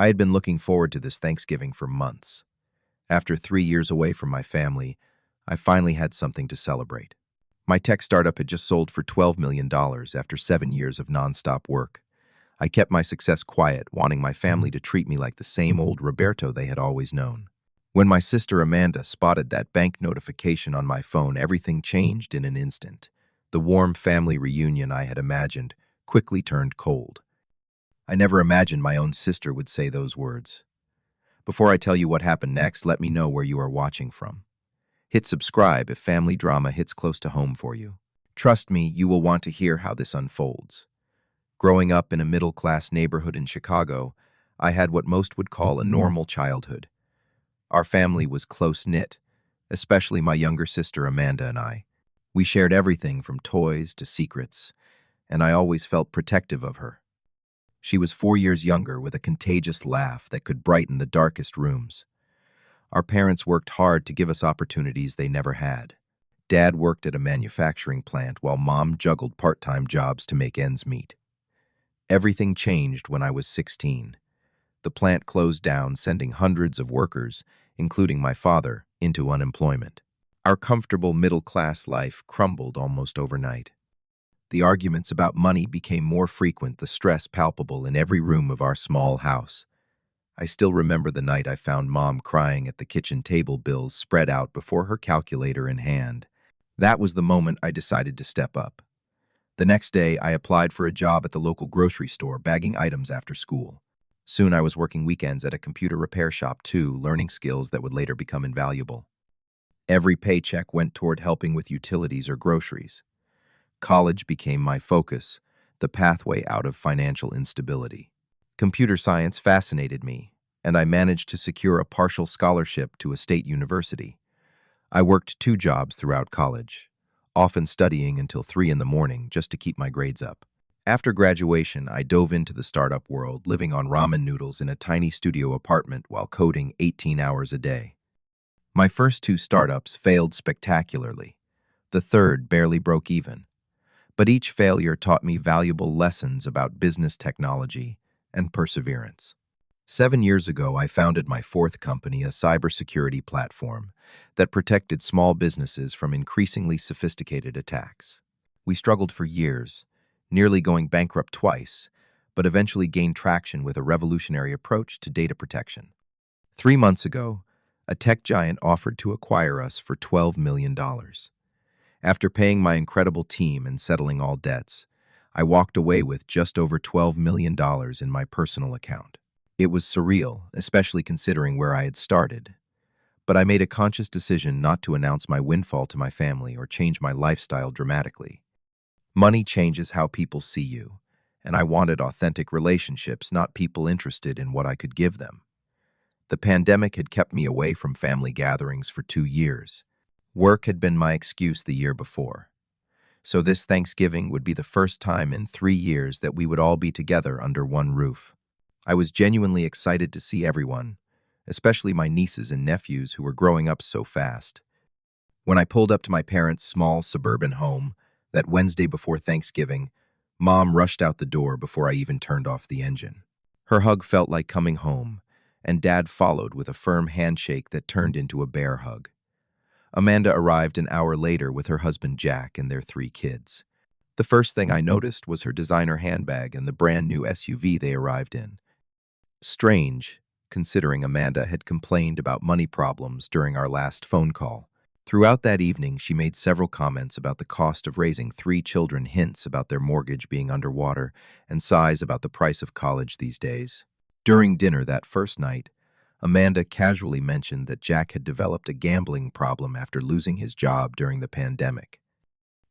I had been looking forward to this Thanksgiving for months. After 3 years away from my family, I finally had something to celebrate. My tech startup had just sold for $12 million after 7 years of nonstop work. I kept my success quiet, wanting my family to treat me like the same old Roberto they had always known. When my sister Amanda spotted that bank notification on my phone, everything changed in an instant. The warm family reunion I had imagined quickly turned cold. I never imagined my own sister would say those words. Before I tell you what happened next, let me know where you are watching from. Hit subscribe if family drama hits close to home for you. Trust me, you will want to hear how this unfolds. Growing up in a middle-class neighborhood in Chicago, I had what most would call a normal childhood. Our family was close-knit, especially my younger sister Amanda and I. We shared everything from toys to secrets, and I always felt protective of her. She was 4 years younger with a contagious laugh that could brighten the darkest rooms. Our parents worked hard to give us opportunities they never had. Dad worked at a manufacturing plant while Mom juggled part-time jobs to make ends meet. Everything changed when I was 16. The plant closed down, sending hundreds of workers, including my father, into unemployment. Our comfortable middle-class life crumbled almost overnight. The arguments about money became more frequent, the stress palpable in every room of our small house. I still remember the night I found Mom crying at the kitchen table, bills spread out before her calculator in hand. That was the moment I decided to step up. The next day, I applied for a job at the local grocery store, bagging items after school. Soon I was working weekends at a computer repair shop too, learning skills that would later become invaluable. Every paycheck went toward helping with utilities or groceries. College became my focus, the pathway out of financial instability. Computer science fascinated me, and I managed to secure a partial scholarship to a state university. I worked 2 jobs throughout college, often studying until 3 in the morning just to keep my grades up. After graduation, I dove into the startup world, living on ramen noodles in a tiny studio apartment while coding 18 hours a day. My first 2 startups failed spectacularly. The third barely broke even. But each failure taught me valuable lessons about business technology and perseverance. 7 years ago, I founded my fourth company, a cybersecurity platform that protected small businesses from increasingly sophisticated attacks. We struggled for years, nearly going bankrupt twice, but eventually gained traction with a revolutionary approach to data protection. 3 months ago, a tech giant offered to acquire us for $12 million. After paying my incredible team and settling all debts, I walked away with just over $12 million in my personal account. It was surreal, especially considering where I had started. But I made a conscious decision not to announce my windfall to my family or change my lifestyle dramatically. Money changes how people see you, and I wanted authentic relationships, not people interested in what I could give them. The pandemic had kept me away from family gatherings for 2 years. Work had been my excuse the year before. So this Thanksgiving would be the first time in 3 years that we would all be together under one roof. I was genuinely excited to see everyone, especially my nieces and nephews who were growing up so fast. When I pulled up to my parents' small suburban home that Wednesday before Thanksgiving, Mom rushed out the door before I even turned off the engine. Her hug felt like coming home, and Dad followed with a firm handshake that turned into a bear hug. Amanda arrived an hour later with her husband Jack and their 3 kids. The first thing I noticed was her designer handbag and the brand new SUV they arrived in. Strange, considering Amanda had complained about money problems during our last phone call. Throughout that evening, she made several comments about the cost of raising 3 children, hints about their mortgage being underwater, and sighs about the price of college these days. During dinner that first night, Amanda casually mentioned that Jack had developed a gambling problem after losing his job during the pandemic.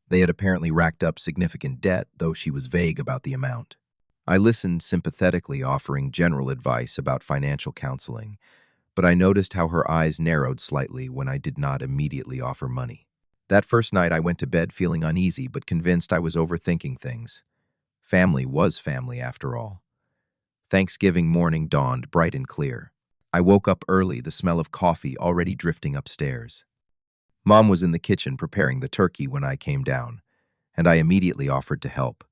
They had apparently racked up significant debt, though she was vague about the amount. I listened sympathetically, offering general advice about financial counseling, but I noticed how her eyes narrowed slightly when I did not immediately offer money. That first night, I went to bed feeling uneasy but convinced I was overthinking things. Family was family, after all. Thanksgiving morning dawned bright and clear. I woke up early, the smell of coffee already drifting upstairs. Mom was in the kitchen preparing the turkey when I came down, and I immediately offered to help.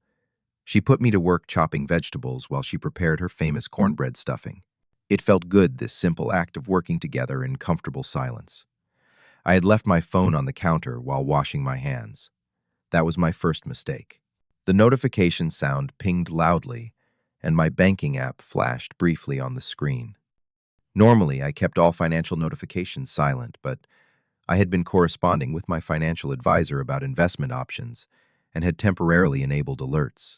She put me to work chopping vegetables while she prepared her famous cornbread stuffing. It felt good, this simple act of working together in comfortable silence. I had left my phone on the counter while washing my hands. That was my first mistake. The notification sound pinged loudly, and my banking app flashed briefly on the screen. Normally, I kept all financial notifications silent, but I had been corresponding with my financial advisor about investment options and had temporarily enabled alerts.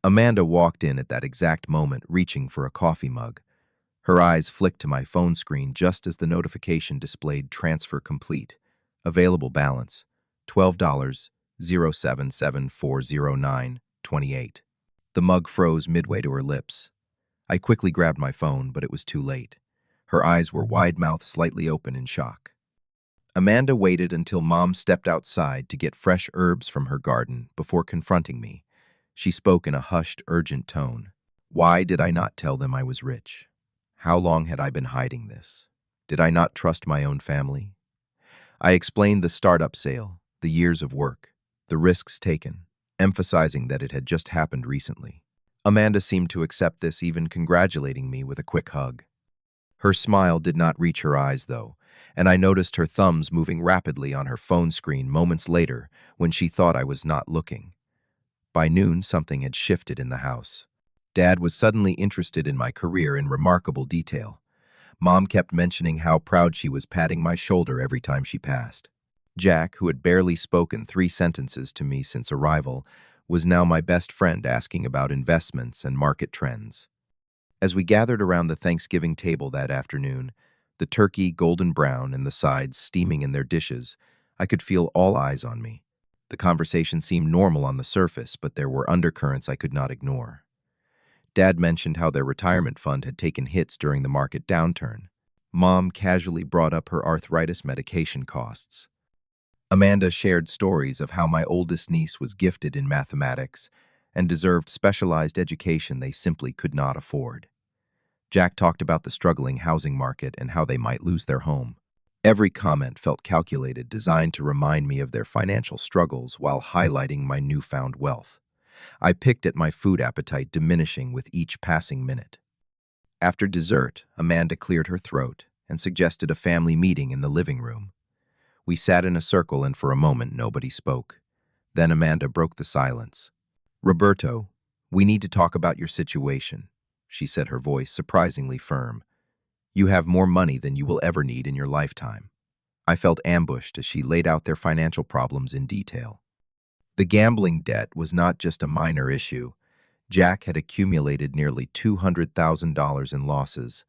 Amanda walked in at that exact moment, reaching for a coffee mug. Her eyes flicked to my phone screen just as the notification displayed transfer complete. Available balance, $12.077409.28. The mug froze midway to her lips. I quickly grabbed my phone, but it was too late. Her eyes were wide mouthed, slightly open in shock. Amanda waited until Mom stepped outside to get fresh herbs from her garden before confronting me. She spoke in a hushed, urgent tone. Why did I not tell them I was rich? How long had I been hiding this? Did I not trust my own family? I explained the startup sale, the years of work, the risks taken, emphasizing that it had just happened recently. Amanda seemed to accept this, even congratulating me with a quick hug. Her smile did not reach her eyes, though, and I noticed her thumbs moving rapidly on her phone screen moments later when she thought I was not looking. By noon, something had shifted in the house. Dad was suddenly interested in my career in remarkable detail. Mom kept mentioning how proud she was, patting my shoulder every time she passed. Jack, who had barely spoken 3 sentences to me since arrival, was now my best friend, asking about investments and market trends. As we gathered around the Thanksgiving table that afternoon, the turkey golden brown and the sides steaming in their dishes, I could feel all eyes on me. The conversation seemed normal on the surface, but there were undercurrents I could not ignore. Dad mentioned how their retirement fund had taken hits during the market downturn. Mom casually brought up her arthritis medication costs. Amanda shared stories of how my oldest niece was gifted in mathematics and deserved specialized education they simply could not afford. Jack talked about the struggling housing market and how they might lose their home. Every comment felt calculated, designed to remind me of their financial struggles while highlighting my newfound wealth. I picked at my food appetite, diminishing with each passing minute. After dessert, Amanda cleared her throat and suggested a family meeting in the living room. We sat in a circle, and for a moment nobody spoke. Then Amanda broke the silence. Roberto, we need to talk about your situation, she said, her voice surprisingly firm. You have more money than you will ever need in your lifetime. I felt ambushed as she laid out their financial problems in detail. The gambling debt was not just a minor issue. Jack had accumulated nearly $200,000 in losses.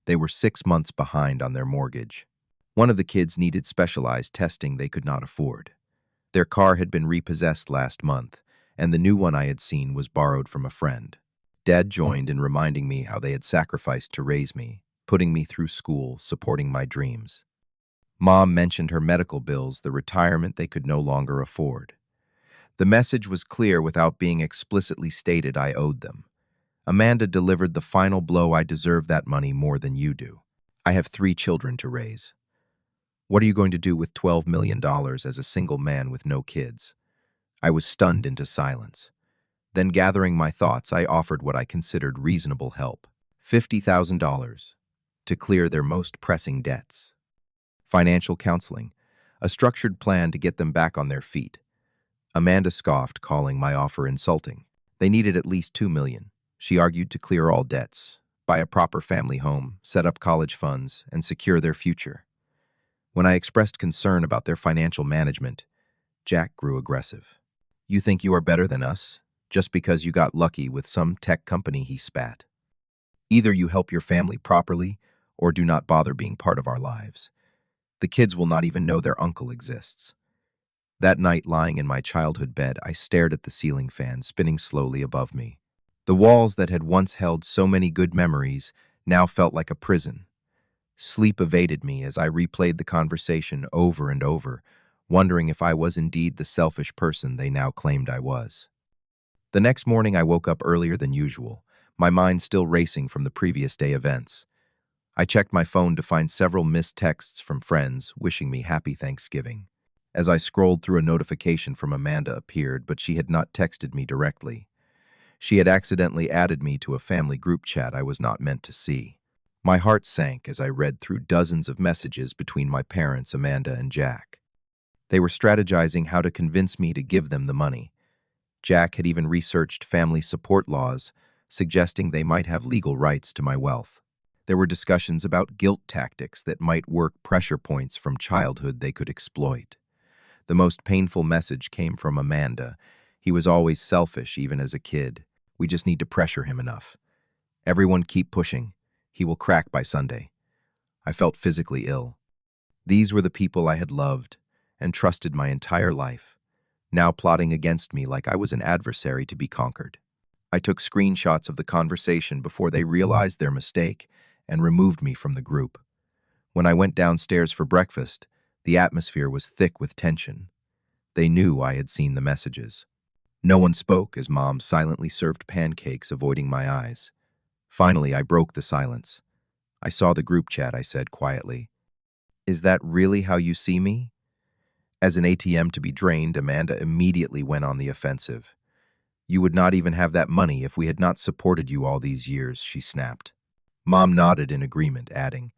They were 6 months behind on their mortgage. One of the kids needed specialized testing they could not afford. Their car had been repossessed last month, and the new one I had seen was borrowed from a friend. Dad joined in reminding me how they had sacrificed to raise me, putting me through school, supporting my dreams. Mom mentioned her medical bills, the retirement they could no longer afford. The message was clear without being explicitly stated. I owed them. Amanda delivered the final blow. I deserve that money more than you do. I have 3 children to raise. What are you going to do with $12 million as a single man with no kids? I was stunned into silence. Then, gathering my thoughts, I offered what I considered reasonable help: $50,000 to clear their most pressing debts. Financial counseling, a structured plan to get them back on their feet. Amanda scoffed, calling my offer insulting. They needed at least $2 million, she argued, to clear all debts, buy a proper family home, set up college funds, and secure their future. When I expressed concern about their financial management, Jack grew aggressive. You think you are better than us, just because you got lucky with some tech company, he spat. Either you help your family properly, or do not bother being part of our lives. The kids will not even know their uncle exists. That night, lying in my childhood bed, I stared at the ceiling fan spinning slowly above me. The walls that had once held so many good memories now felt like a prison. Sleep evaded me as I replayed the conversation over and over, wondering if I was indeed the selfish person they now claimed I was. The next morning, I woke up earlier than usual, my mind still racing from the previous day events. I checked my phone to find several missed texts from friends wishing me happy Thanksgiving. As I scrolled through, a notification from Amanda appeared, but she had not texted me directly. She had accidentally added me to a family group chat I was not meant to see. My heart sank as I read through dozens of messages between my parents, Amanda and Jack. They were strategizing how to convince me to give them the money. Jack had even researched family support laws, suggesting they might have legal rights to my wealth. There were discussions about guilt tactics that might work pressure points from childhood they could exploit. The most painful message came from Amanda. He was always selfish, even as a kid. We just need to pressure him enough. Everyone keep pushing. He will crack by Sunday. I felt physically ill. These were the people I had loved and trusted my entire life, now plotting against me like I was an adversary to be conquered. I took screenshots of the conversation before they realized their mistake and removed me from the group. When I went downstairs for breakfast, the atmosphere was thick with tension. They knew I had seen the messages. No one spoke as Mom silently served pancakes, avoiding my eyes. Finally, I broke the silence. I saw the group chat, I said quietly. Is that really how you see me? As an ATM to be drained, Amanda immediately went on the offensive. You would not even have that money if we had not supported you all these years, she snapped. Mom nodded in agreement, adding,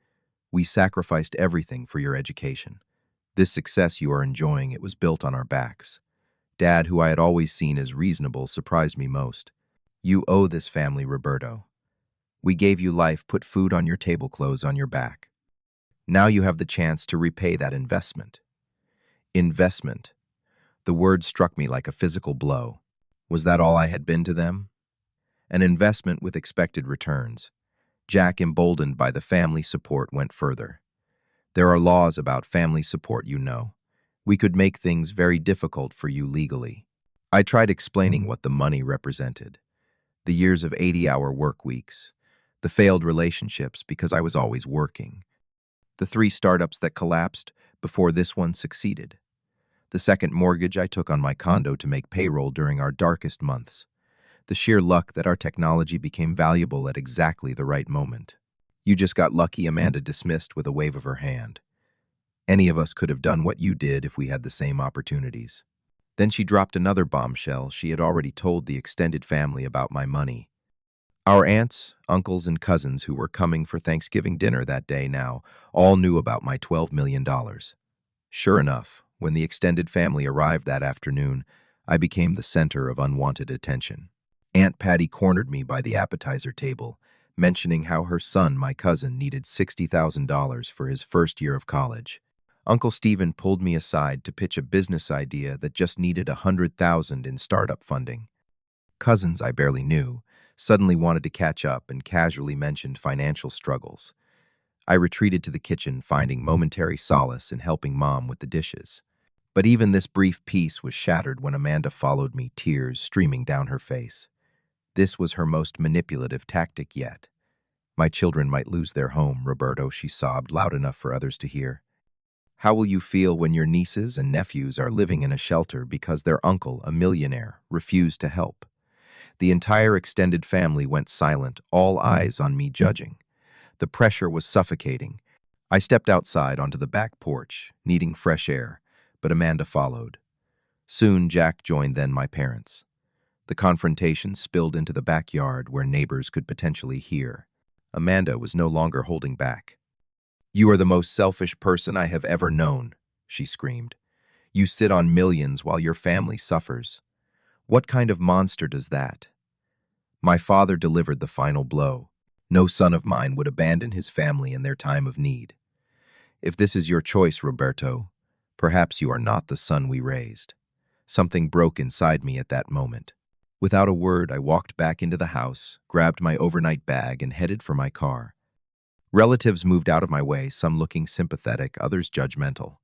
We sacrificed everything for your education. This success you are enjoying, it was built on our backs. Dad, who I had always seen as reasonable, surprised me most. You owe this family, Roberto. We gave you life, put food on your table, clothes on your back. Now you have the chance to repay that investment. Investment. The word struck me like a physical blow. Was that all I had been to them? An investment with expected returns. Jack, emboldened by the family support, went further. There are laws about family support, you know. We could make things very difficult for you legally. I tried explaining what the money represented. The years of 80-hour work weeks. The failed relationships because I was always working. The 3 startups that collapsed before this one succeeded. The second mortgage I took on my condo to make payroll during our darkest months. The sheer luck that our technology became valuable at exactly the right moment. You just got lucky, Amanda dismissed with a wave of her hand. Any of us could have done what you did if we had the same opportunities. Then she dropped another bombshell. She had already told the extended family about my money. Our aunts, uncles, and cousins who were coming for Thanksgiving dinner that day now all knew about my $12 million. Sure enough, when the extended family arrived that afternoon, I became the center of unwanted attention. Aunt Patty cornered me by the appetizer table, mentioning how her son, my cousin, needed $60,000 for his first year of college. Uncle Stephen pulled me aside to pitch a business idea that just needed $100,000 in startup funding. Cousins I barely knew suddenly wanted to catch up and casually mentioned financial struggles. I retreated to the kitchen, finding momentary solace in helping Mom with the dishes. But even this brief peace was shattered when Amanda followed me, tears streaming down her face. This was her most manipulative tactic yet. My children might lose their home, Roberto, she sobbed loud enough for others to hear. How will you feel when your nieces and nephews are living in a shelter because their uncle, a millionaire, refused to help? The entire extended family went silent, all eyes on me judging. The pressure was suffocating. I stepped outside onto the back porch, needing fresh air, but Amanda followed. Soon Jack joined, then my parents. The confrontation spilled into the backyard where neighbors could potentially hear. Amanda was no longer holding back. You are the most selfish person I have ever known, she screamed. You sit on millions while your family suffers. What kind of monster does that? My father delivered the final blow. No son of mine would abandon his family in their time of need. If this is your choice, Roberto, perhaps you are not the son we raised. Something broke inside me at that moment. Without a word, I walked back into the house, grabbed my overnight bag, and headed for my car. Relatives moved out of my way, some looking sympathetic, others judgmental.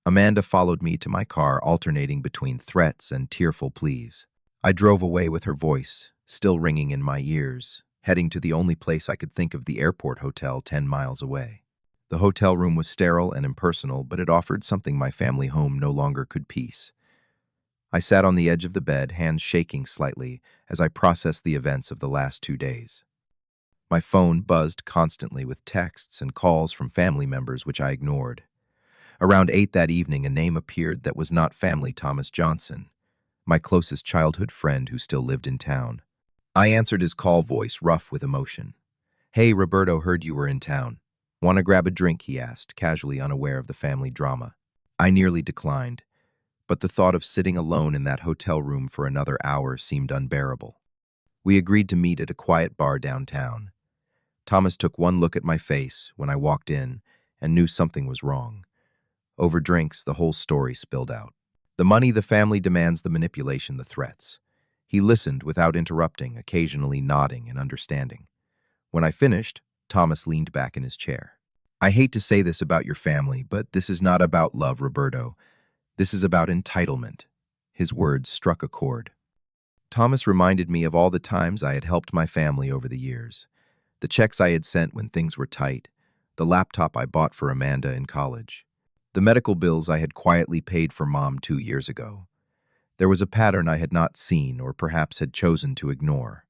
Amanda followed me to my car, alternating between threats and tearful pleas. I drove away with her voice, still ringing in my ears, heading to the only place I could think of, the airport hotel 10 miles away. The hotel room was sterile and impersonal, but it offered something my family home no longer could: peace. I sat on the edge of the bed, hands shaking slightly as I processed the events of the last 2 days. My phone buzzed constantly with texts and calls from family members, which I ignored. Around 8 that evening, a name appeared that was not family: Thomas Johnson, my closest childhood friend who still lived in town. I answered his call, voice rough with emotion. "Hey, Roberto, heard you were in town. Want to grab a drink?" he asked, casually unaware of the family drama. I nearly declined, but the thought of sitting alone in that hotel room for another hour seemed unbearable. We agreed to meet at a quiet bar downtown. Thomas took one look at my face when I walked in and knew something was wrong. Over drinks, the whole story spilled out. The money the family demands, the manipulation, the threats. He listened without interrupting, occasionally nodding and understanding. When I finished, Thomas leaned back in his chair. "I hate to say this about your family, but this is not about love, Roberto. This is about entitlement." His words struck a chord. Thomas reminded me of all the times I had helped my family over the years. The checks I had sent when things were tight, the laptop I bought for Amanda in college, the medical bills I had quietly paid for Mom 2 years ago. There was a pattern I had not seen or perhaps had chosen to ignore.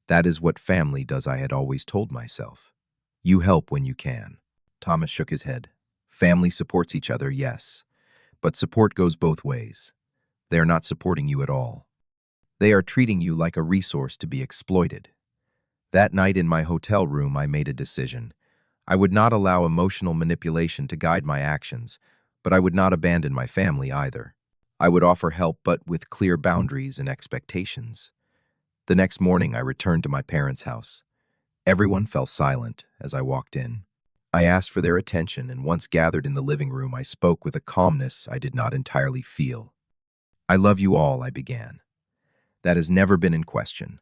That is what family does, I had always told myself. You help when you can. Thomas shook his head. Family supports each other, yes, but support goes both ways. They are not supporting you at all. They are treating you like a resource to be exploited. That night in my hotel room, I made a decision. I would not allow emotional manipulation to guide my actions, but I would not abandon my family either. I would offer help, but with clear boundaries and expectations. The next morning, I returned to my parents' house. Everyone fell silent as I walked in. I asked for their attention, and once gathered in the living room, I spoke with a calmness I did not entirely feel. "I love you all," I began. "That has never been in question.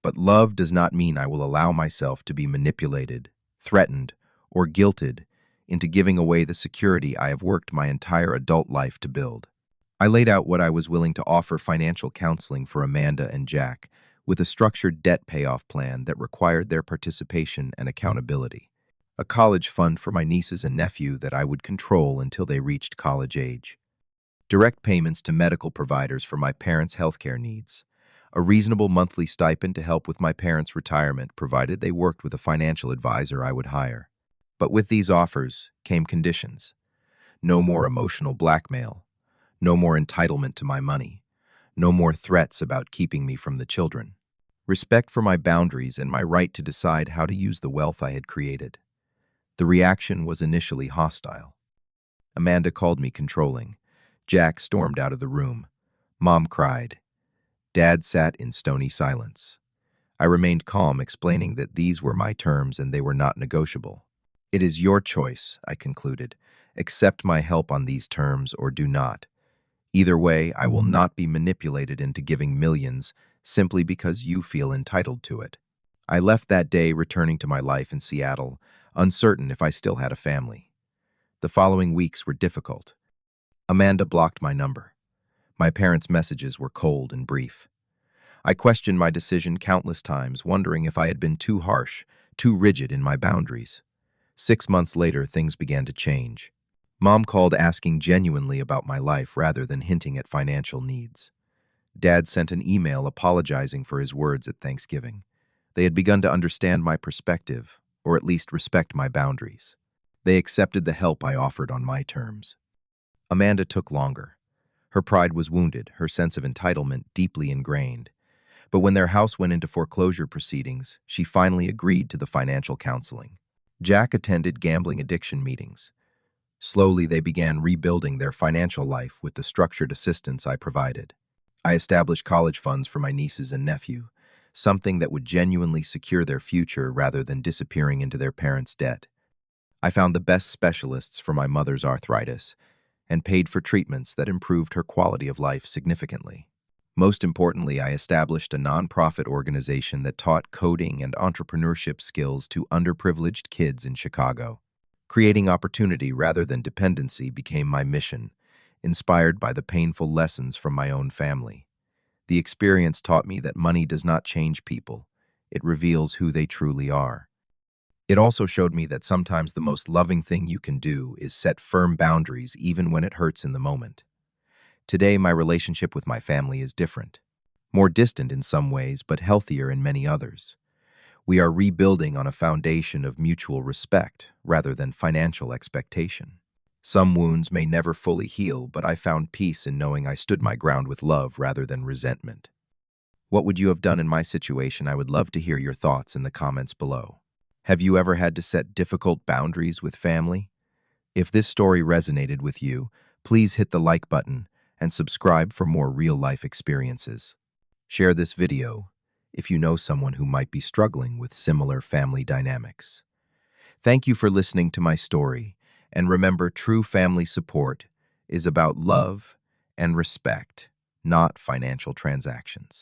But love does not mean I will allow myself to be manipulated, threatened, or guilted into giving away the security I have worked my entire adult life to build." I laid out what I was willing to offer: financial counseling for Amanda and Jack, with a structured debt payoff plan that required their participation and accountability, a college fund for my nieces and nephew that I would control until they reached college age, direct payments to medical providers for my parents' healthcare needs, a reasonable monthly stipend to help with my parents' retirement provided they worked with a financial advisor I would hire. But with these offers came conditions. No more emotional blackmail, no more entitlement to my money, no more threats about keeping me from the children. Respect for my boundaries and my right to decide how to use the wealth I had created. The reaction was initially hostile. Amanda called me controlling. Jack stormed out of the room. Mom cried. Dad sat in stony silence. I remained calm, explaining that these were my terms and they were not negotiable. "It is your choice," I concluded. "Accept my help on these terms or do not. Either way, I will not be manipulated into giving millions simply because you feel entitled to it." I left that day, returning to my life in Seattle, uncertain if I still had a family. The following weeks were difficult. Amanda blocked my number. My parents' messages were cold and brief. I questioned my decision countless times, wondering if I had been too harsh, too rigid in my boundaries. 6 months later, things began to change. Mom called, asking genuinely about my life rather than hinting at financial needs. Dad sent an email apologizing for his words at Thanksgiving. They had begun to understand my perspective, or at least respect my boundaries. They accepted the help I offered on my terms. Amanda took longer. Her pride was wounded, her sense of entitlement deeply ingrained. But when their house went into foreclosure proceedings, she finally agreed to the financial counseling. Jack attended gambling addiction meetings. Slowly, they began rebuilding their financial life with the structured assistance I provided. I established college funds for my nieces and nephew, something that would genuinely secure their future rather than disappearing into their parents' debt. I found the best specialists for my mother's arthritis and paid for treatments that improved her quality of life significantly. Most importantly, I established a nonprofit organization that taught coding and entrepreneurship skills to underprivileged kids in Chicago. Creating opportunity rather than dependency became my mission, inspired by the painful lessons from my own family. The experience taught me that money does not change people. It reveals who they truly are. It also showed me that sometimes the most loving thing you can do is set firm boundaries even when it hurts in the moment. Today, my relationship with my family is different. More distant in some ways, but healthier in many others. We are rebuilding on a foundation of mutual respect rather than financial expectation. Some wounds may never fully heal, but I found peace in knowing I stood my ground with love rather than resentment. What would you have done in my situation? I would love to hear your thoughts in the comments below. Have you ever had to set difficult boundaries with family? If this story resonated with you, please hit the like button and subscribe for more real-life experiences. Share this video if you know someone who might be struggling with similar family dynamics. Thank you for listening to my story, and remember, true family support is about love and respect, not financial transactions.